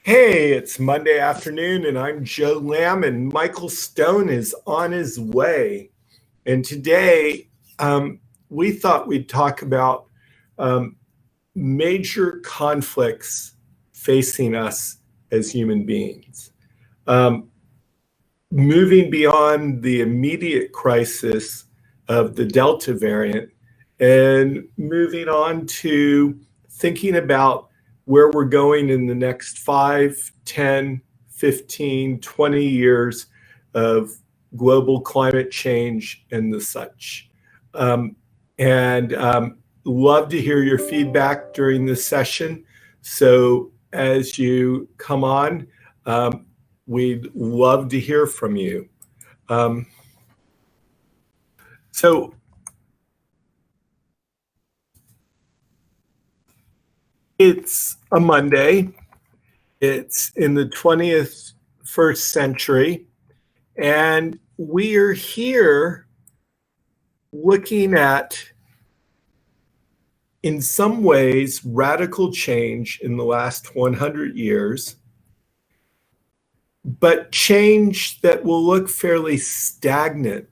Hey, it's Monday afternoon, and I'm Joe Lamb, and Michael Stone is on his way. And today, we thought we'd talk about um, major conflicts facing us as human beings. Um, Moving beyond the immediate crisis of the Delta variant and moving on to thinking about where we're going in the next 5, 10, 15, 20 years of global climate change and the such. And love to hear your feedback during this session. So as you come on, we'd love to hear from you. So it's a Monday. It's in the 21st century. And we are here looking at, in some ways, radical change in the last 100 years, but change that will look fairly stagnant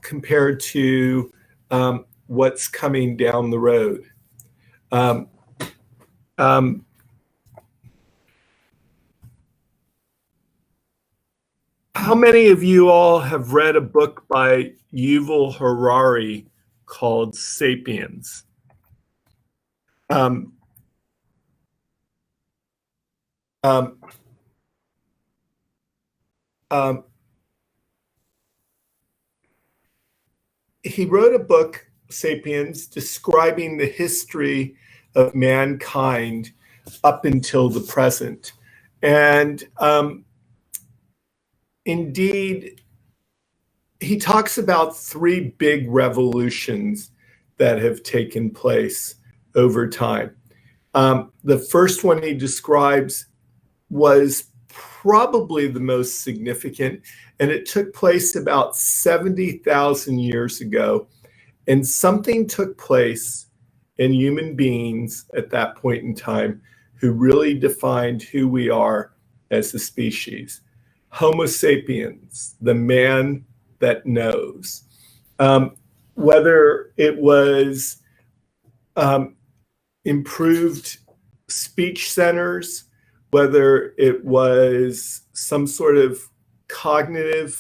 compared to what's coming down the road. How many of you all have read a book by Yuval Harari called Sapiens? He wrote a book, Sapiens, describing the history of mankind up until the present. And indeed, he talks about three big revolutions that have taken place over time. The first one he describes was probably the most significant, and it took place about 70,000 years ago. And something took place in human beings at that point in time who really defined who we are as a species. Homo sapiens, the man that knows. Whether it was improved speech centers, whether it was some sort of cognitive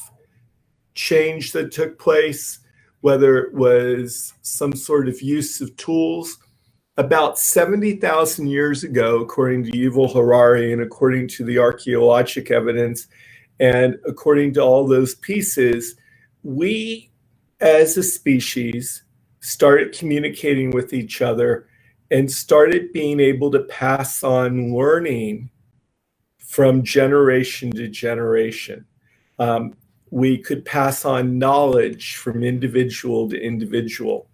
change that took place, whether it was some sort of use of tools. About 70,000 years ago, according to Yuval Harari and according to the archaeologic evidence, and according to all those pieces, we as a species started communicating with each other and started being able to pass on learning from generation to generation. We could pass on knowledge from individual to individual.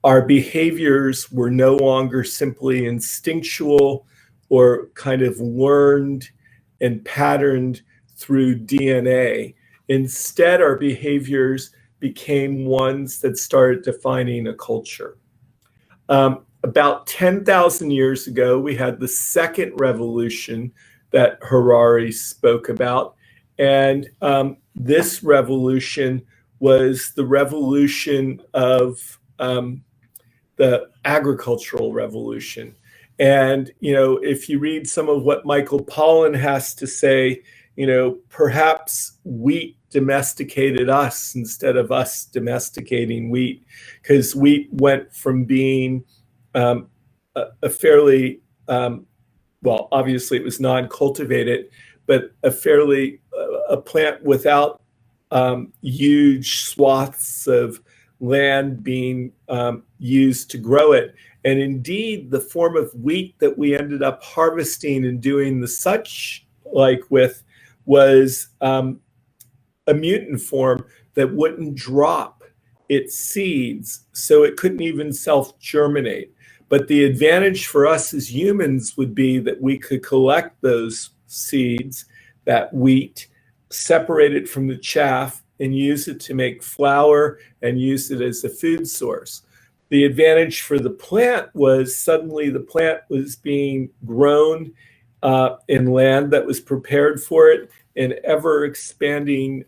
Our behaviors were no longer simply instinctual or kind of learned and patterned through DNA. Instead, our behaviors became ones that started defining a culture. About 10,000 years ago, we had the second revolution that Harari spoke about. And this revolution was the revolution of the agricultural revolution. And, if you read some of what Michael Pollan has to say, perhaps wheat domesticated us instead of us domesticating wheat, because wheat went from being a fairly, well, obviously it was non-cultivated, but a plant without huge swaths of land being used to grow it. And indeed, the form of wheat that we ended up harvesting and doing the such like with was a mutant form that wouldn't drop its seeds, so it couldn't even self-germinate. But the advantage for us as humans would be that we could collect those seeds, that wheat, separate it from the chaff, and use it to make flour and use it as a food source. The advantage for the plant was suddenly the plant was being grown in land that was prepared for it, in ever expanding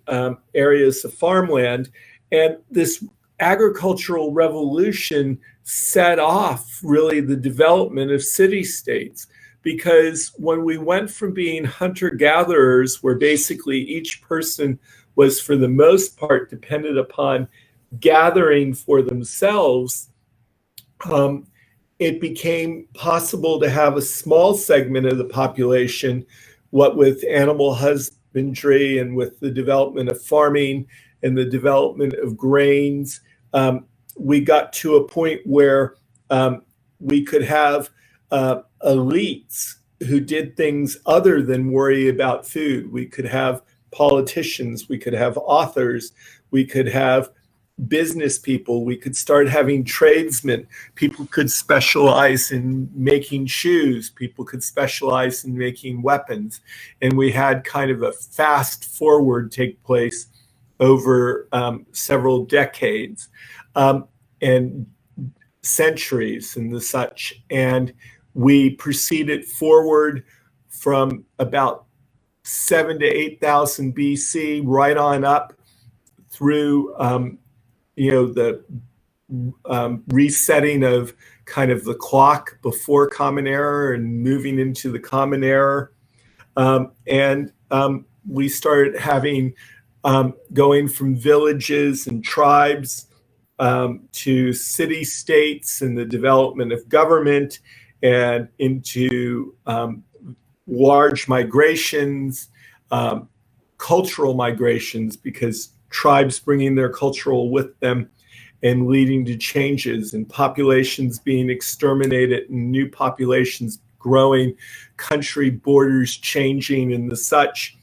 areas of farmland. And this agricultural revolution set off really the development of city-states, because when we went from being hunter-gatherers, where basically each person was for the most part dependent upon gathering for themselves, it became possible to have a small segment of the population, what with animal husbandry and with the development of farming and the development of grains, we got to a point where we could have elites who did things other than worry about food. We could have politicians, we could have authors, we could have business people, we could start having tradesmen. People could specialize in making shoes, people could specialize in making weapons. And we had kind of a fast forward take place over several decades and centuries and the such. And we proceeded forward from about 7,000 to 8,000 BC right on up through the resetting of kind of the clock before Common Era and moving into the Common Era. And we started having going from villages and tribes to city-states and the development of government, and into large migrations, cultural migrations, because tribes bringing their cultural with them and leading to changes, and populations being exterminated and new populations growing, country borders changing and the such,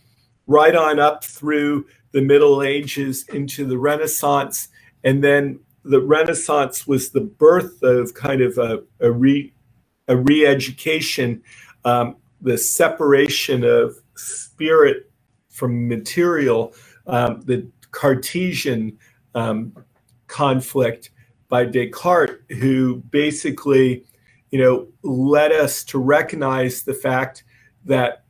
right on up through the Middle Ages into the Renaissance. And then the Renaissance was the birth of kind of a re-education, the separation of spirit from material, the Cartesian conflict by Descartes, who basically, led us to recognize the fact that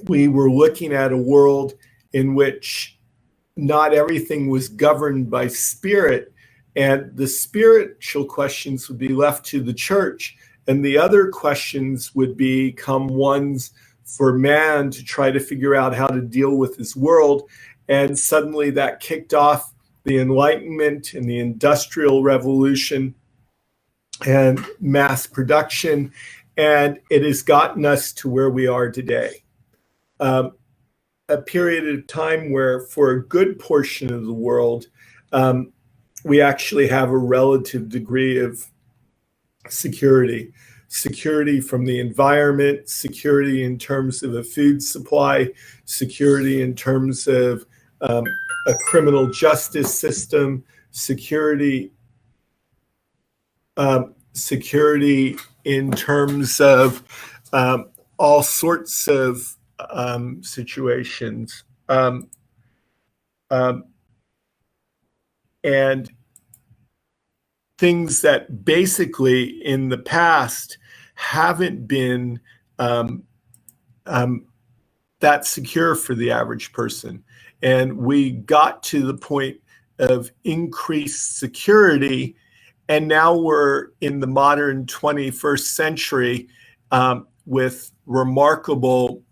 we were looking at a world in which not everything was governed by spirit, and the spiritual questions would be left to the church, and the other questions would become ones for man to try to figure out how to deal with his world. And suddenly that kicked off the Enlightenment and the Industrial Revolution and mass production, and it has gotten us to where we are today. A period of time where, for a good portion of the world, we actually have a relative degree of security. Security from the environment, security in terms of a food supply, security in terms of a criminal justice system, security in terms of all sorts of situations. And things that basically in the past haven't been that secure for the average person. And we got to the point of increased security, and now we're in the modern 21st century with remarkable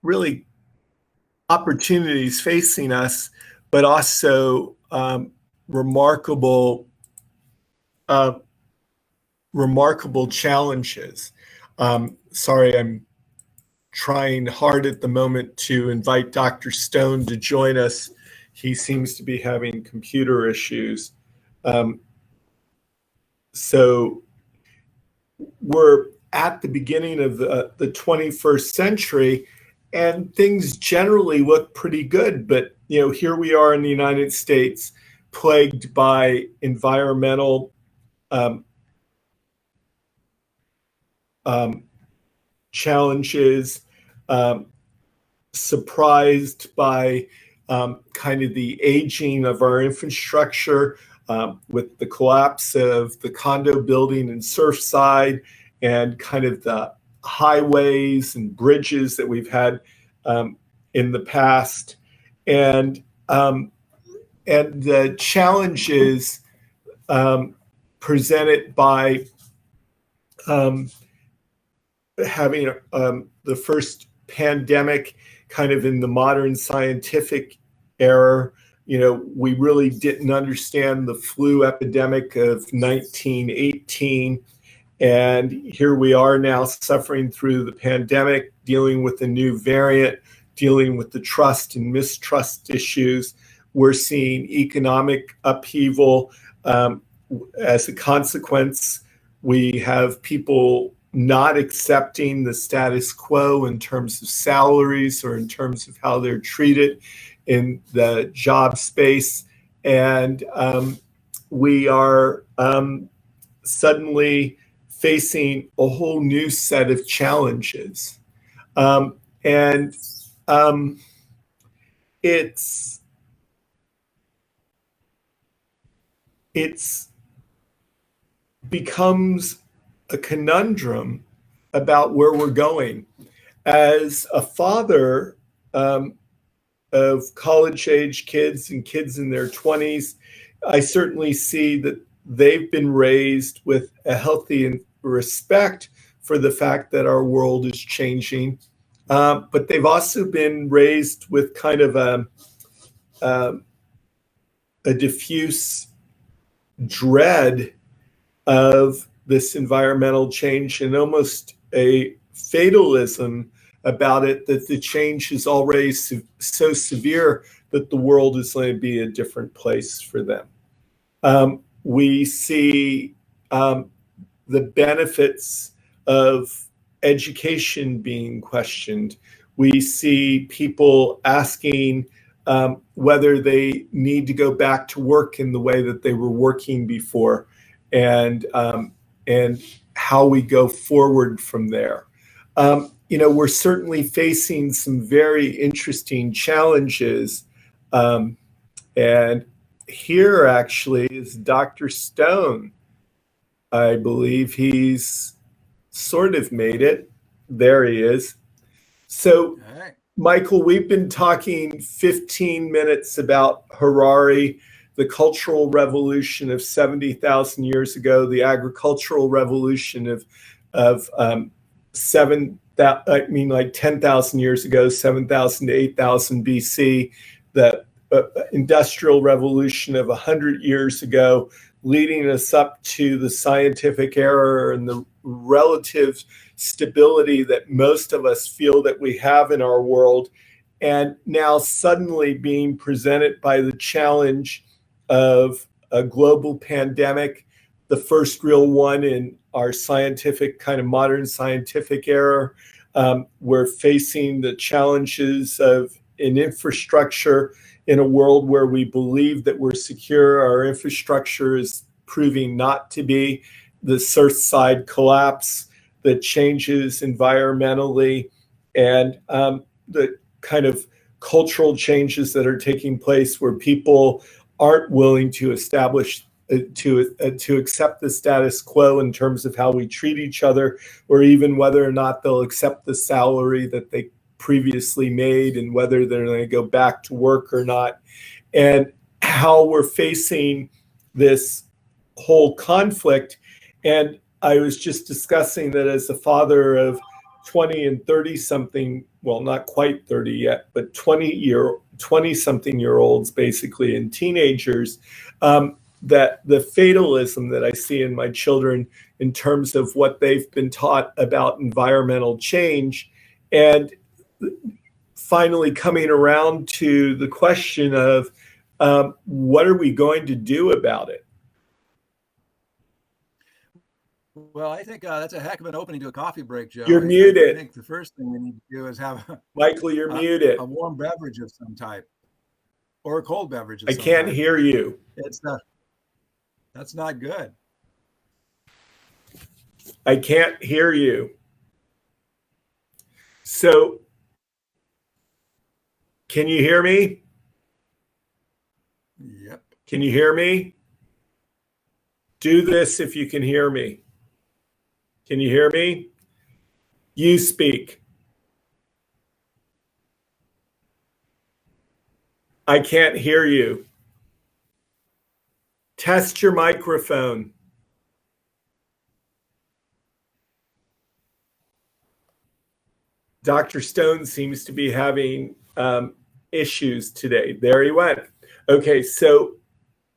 really opportunities facing us, but also remarkable challenges. Sorry, I'm trying hard at the moment to invite Dr. Stone to join us. He seems to be having computer issues. So we're at the beginning of the 21st century, and things generally look pretty good. But here we are in the United States, plagued by environmental challenges, surprised by kind of the aging of our infrastructure, with the collapse of the condo building in Surfside and kind of the highways and bridges that we've had in the past, and the challenges presented by having the first pandemic kind of in the modern scientific era. We really didn't understand the flu epidemic of 1918. And here we are now suffering through the pandemic, dealing with a new variant, dealing with the trust and mistrust issues. We're seeing economic upheaval. As a consequence, we have people not accepting the status quo in terms of salaries or in terms of how they're treated in the job space. And we are suddenly facing a whole new set of challenges. And it's becomes a conundrum about where we're going. As a father of college-age kids and kids in their 20s, I certainly see that they've been raised with a healthy respect for the fact that our world is changing. But they've also been raised with kind of a diffuse dread of this environmental change and almost a fatalism about it, that the change is already so severe that the world is going to be a different place for them. We see the benefits of education being questioned. We see people asking whether they need to go back to work in the way that they were working before, and how we go forward from there. We're certainly facing some very interesting challenges. And here actually is Dr. Stone. I believe he's sort of made it. There he is. So, right. Michael, we've been talking 15 minutes about Harari, the Cultural Revolution of 70,000 years ago, the Agricultural Revolution of 10,000 years ago, 7,000 to 8,000 BC, the Industrial Revolution of 100 years ago, leading us up to the scientific era and the relative stability that most of us feel that we have in our world, and now suddenly being presented by the challenge of a global pandemic, the first real one in our scientific, kind of modern scientific era. We're facing the challenges of an infrastructure in a world where we believe that we're secure. Our infrastructure is proving not to be. The Surfside collapse, the changes environmentally, and the kind of cultural changes that are taking place where people aren't willing to establish to accept the status quo in terms of how we treat each other, or even whether or not they'll accept the salary that they previously made, and whether they're going to go back to work or not, and how we're facing this whole conflict. And I was just discussing that as a father of 20 and 30 something, well, not quite 30 yet, but 20 something year olds basically, and teenagers, that the fatalism that I see in my children in terms of what they've been taught about environmental change, and finally coming around to the question of what are we going to do about it? Well, I think that's a heck of an opening to a coffee break, Joe. You're muted. I think the first thing we need to do is have Michael, you're muted. A warm beverage of some type, or a cold beverage of some type. I can't hear you. That's not good. I can't hear you. So, can you hear me? Yep. Can you hear me? Do this if you can hear me. Can you hear me? You speak. I can't hear you. Test your microphone. Dr. Stone seems to be having issues today. There he went. Okay, so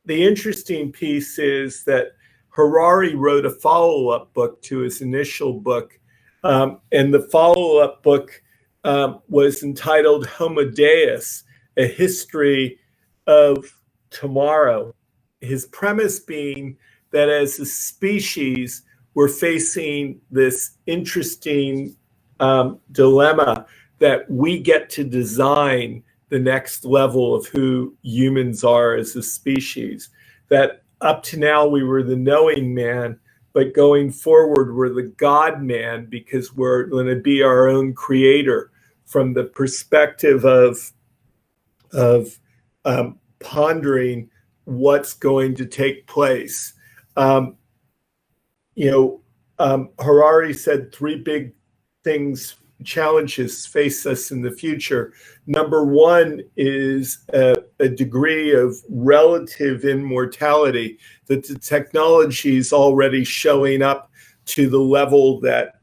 the interesting piece is that Harari wrote a follow-up book to his initial book, and the follow-up book was entitled Homodeus, A History of Tomorrow. His premise being that as a species, we're facing this interesting dilemma that we get to design the next level of who humans are as a species. That up to now we were the knowing man, but going forward we're the God man because we're going to be our own creator from the perspective of pondering what's going to take place. Harari said three big challenges face us in the future. Number one is a degree of relative immortality, that the technology is already showing up to the level that,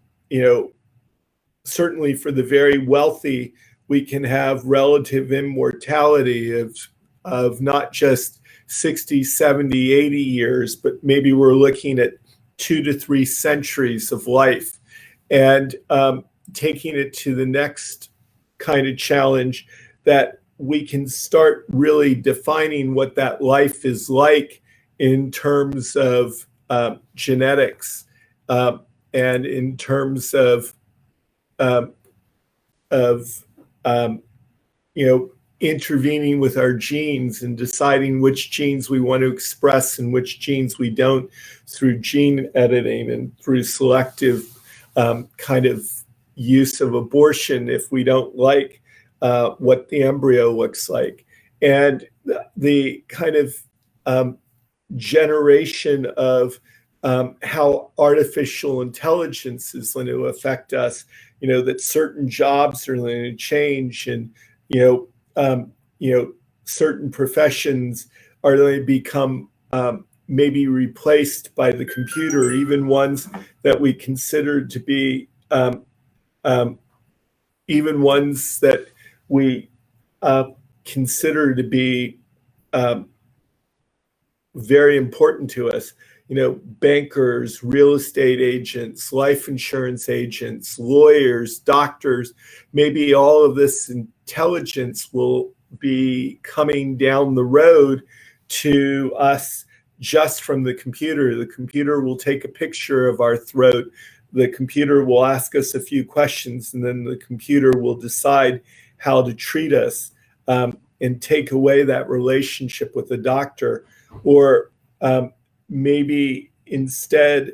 certainly for the very wealthy, we can have relative immortality of not just 60, 70, 80 years, but maybe we're looking at 2 to 3 centuries of life. And taking it to the next kind of challenge, that we can start really defining what that life is like in terms of genetics and in terms of intervening with our genes and deciding which genes we want to express and which genes we don't through gene editing and through selective kind of use of abortion if we don't like what the embryo looks like. And the kind of generation of how artificial intelligence is going to affect us, that certain jobs are going to change, and certain professions are going to become maybe replaced by the computer, even ones that we consider to be very important to us. Bankers, real estate agents, life insurance agents, lawyers, doctors. Maybe all of this intelligence will be coming down the road to us just from the computer. The computer will take a picture of our throat. The computer will ask us a few questions, and then the computer will decide how to treat us and take away that relationship with the doctor. Or maybe instead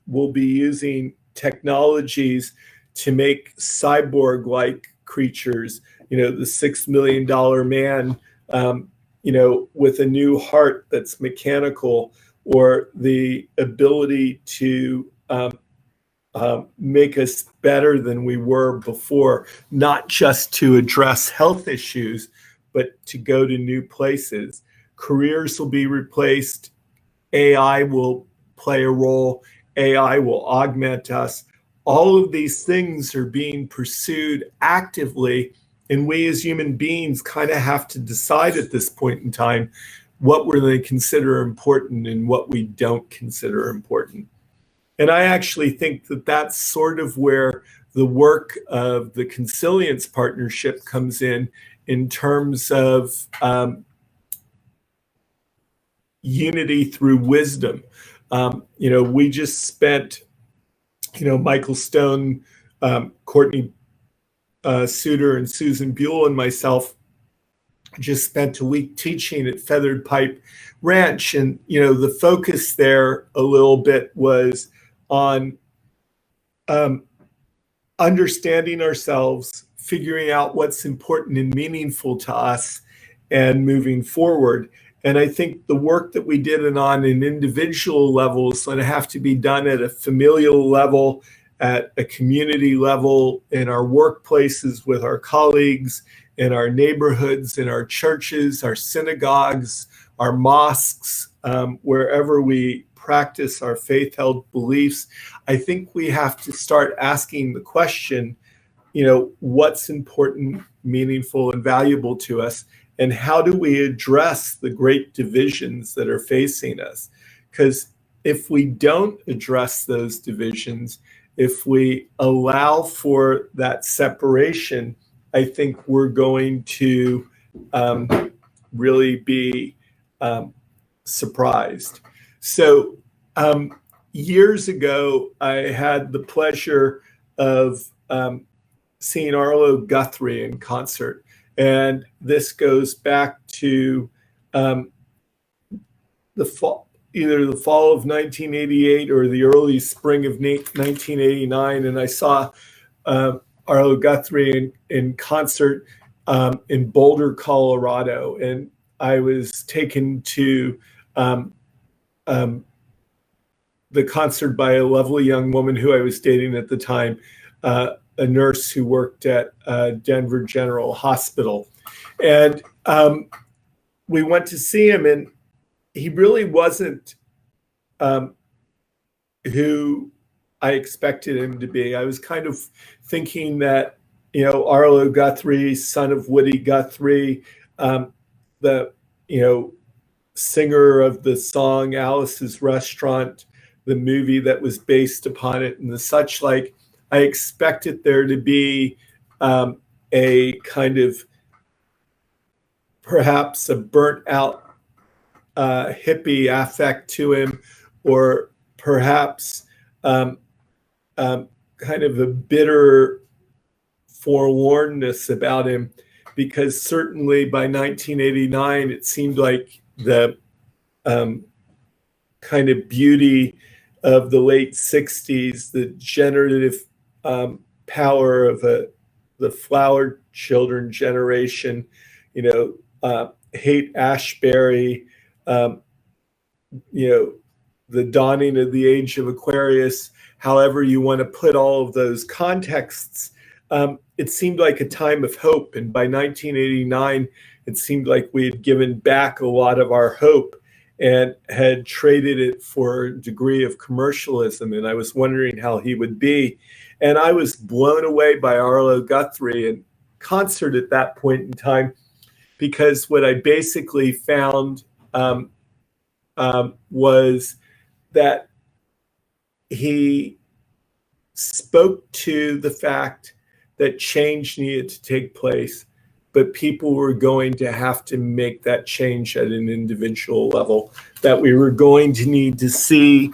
we'll be using technologies to make cyborg-like creatures, the $6 million man, with a new heart that's mechanical, or the ability to make us better than we were before, not just to address health issues, but to go to new places. Careers will be replaced. AI will play a role. AI will augment us. All of these things are being pursued actively, and we as human beings kind of have to decide at this point in time what we're going to consider important and what we don't consider important. And I actually think that that's sort of where the work of the Consilience Partnership comes in terms of unity through wisdom. We just spent, Michael Stone, Courtney Suter, and Susan Buell and myself just spent a week teaching at Feathered Pipe Ranch. And, the focus there a little bit was on understanding ourselves, figuring out what's important and meaningful to us, and moving forward. And I think the work that we did on an individual level is going to have to be done at a familial level, at a community level, in our workplaces with our colleagues, in our neighborhoods, in our churches, our synagogues, our mosques, wherever we practice our faith-held beliefs. I think we have to start asking the question, what's important, meaningful, and valuable to us, and how do we address the great divisions that are facing us? Because if we don't address those divisions, if we allow for that separation, I think we're going to really be surprised. So years ago, I had the pleasure of seeing Arlo Guthrie in concert. And this goes back to the fall, either the fall of 1988 or the early spring of 1989. And I saw Arlo Guthrie in concert in Boulder, Colorado. And I was taken to the concert by a lovely young woman who I was dating at the time, a nurse who worked at Denver General Hospital. And we went to see him, and he really wasn't who I expected him to be. I was kind of thinking that, Arlo Guthrie, son of Woody Guthrie, the, singer of the song Alice's Restaurant, the movie that was based upon it, and the such like, I expected there to be a kind of perhaps a burnt out hippie affect to him, or perhaps kind of a bitter forlornness about him, because certainly by 1989, it seemed like the kind of beauty of the late 60s, the generative power of the Flower Children generation, Haight Ashbury, the dawning of the age of Aquarius, however you want to put all of those contexts, it seemed like a time of hope. And by 1989, it seemed like we had given back a lot of our hope and had traded it for a degree of commercialism. And I was wondering how he would be. And I was blown away by Arlo Guthrie in concert at that point in time, because what I basically found was that he spoke to the fact that change needed to take place, but people were going to have to make that change at an individual level, that we were going to need to see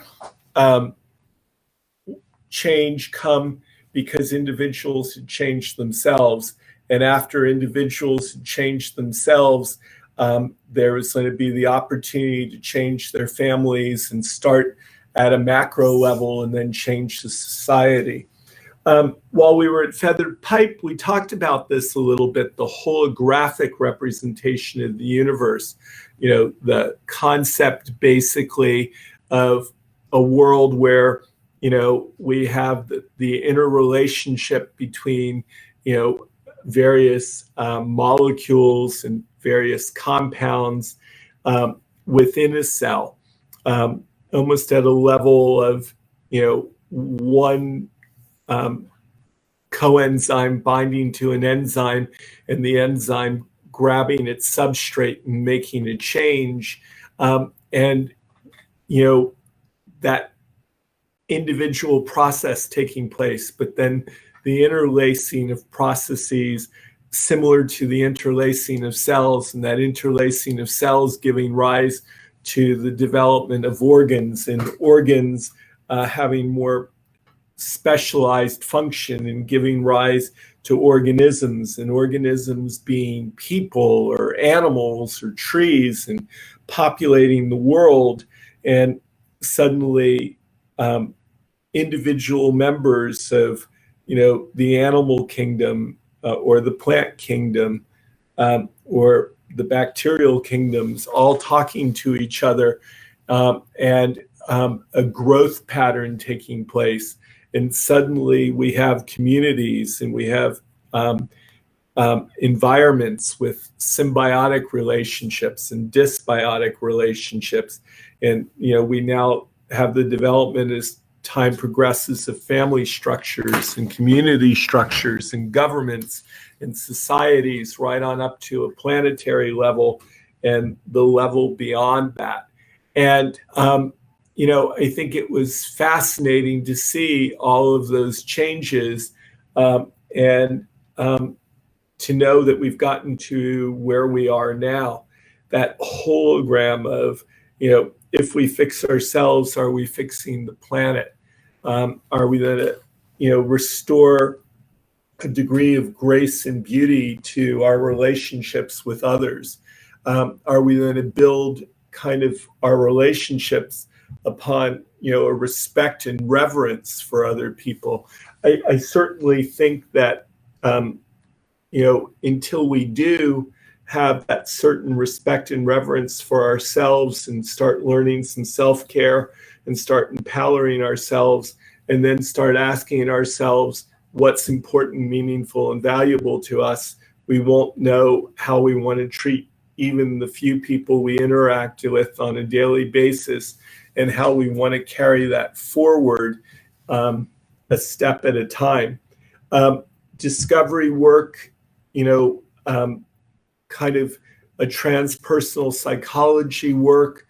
change come because individuals had changed themselves. And after individuals had changed themselves, there was going to be the opportunity to change their families and start at a macro level and then change the society. While we were at Feathered Pipe, we talked about this a little bit, the holographic representation of the universe, the concept basically of a world where, we have the interrelationship between, various molecules and various compounds within a cell, almost at a level of, one coenzyme binding to an enzyme, and the enzyme grabbing its substrate and making a change. And, that individual process taking place, but then the interlacing of processes similar to the interlacing of cells, and that interlacing of cells giving rise to the development of organs, and organs having more specialized function and giving rise to organisms, and organisms being people or animals or trees and populating the world. And suddenly individual members of the animal kingdom or the plant kingdom or the bacterial kingdoms all talking to each other, and a growth pattern taking place. And suddenly we have communities, and we have environments with symbiotic relationships and dysbiotic relationships. And, we now have the development as time progresses of family structures and community structures and governments and societies, right on up to a planetary level and the level beyond that. And, I think it was fascinating to see all of those changes, and to know that we've gotten to where we are now, that hologram of, if we fix ourselves, are we fixing the planet? Are we going to, restore a degree of grace and beauty to our relationships with others? Are we going to build kind of our relationships upon, a respect and reverence for other people? I certainly think that, until we do have that certain respect and reverence for ourselves and start learning some self-care and start empowering ourselves, and then start asking ourselves what's important, meaningful, and valuable to us, we won't know how we want to treat even the few people we interact with on a daily basis, and how we want to carry that forward, a step at a time. Discovery work, kind of a transpersonal psychology work,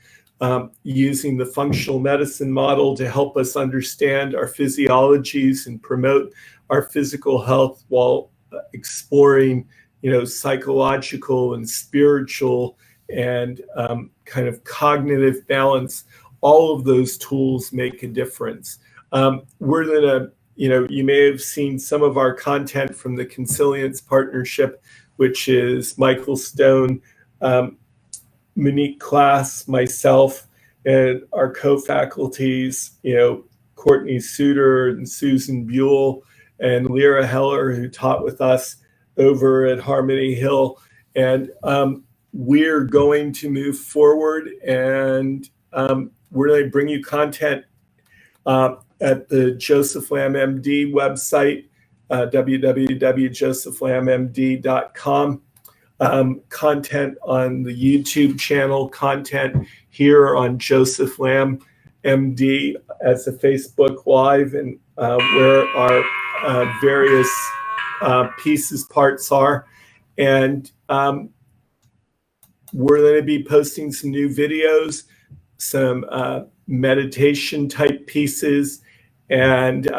using the functional medicine model to help us understand our physiologies and promote our physical health, while exploring, psychological and spiritual and kind of cognitive balance. All of those tools make a difference. We're going to, you may have seen some of our content from the Consilience Partnership, which is Michael Stone, Monique Class, myself, and our co-faculties, Courtney Suter and Susan Buell and Lyra Heller, who taught with us over at Harmony Hill. And we're going to move forward, and we're going to bring you content at the Joseph Lamb MD website, www.josephlammd.com. Content on the YouTube channel, content here on Joseph Lamb MD as a Facebook Live, and where our various pieces, parts are. And we're going to be posting some new videos, some meditation type pieces, and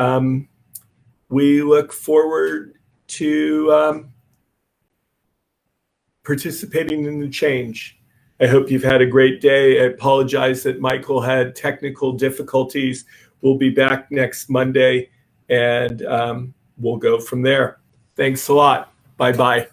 we look forward to participating in the change. I hope you've had a great day. I apologize that Michael had technical difficulties. We'll be back next Monday, and we'll go from there. Thanks a lot. Bye-bye.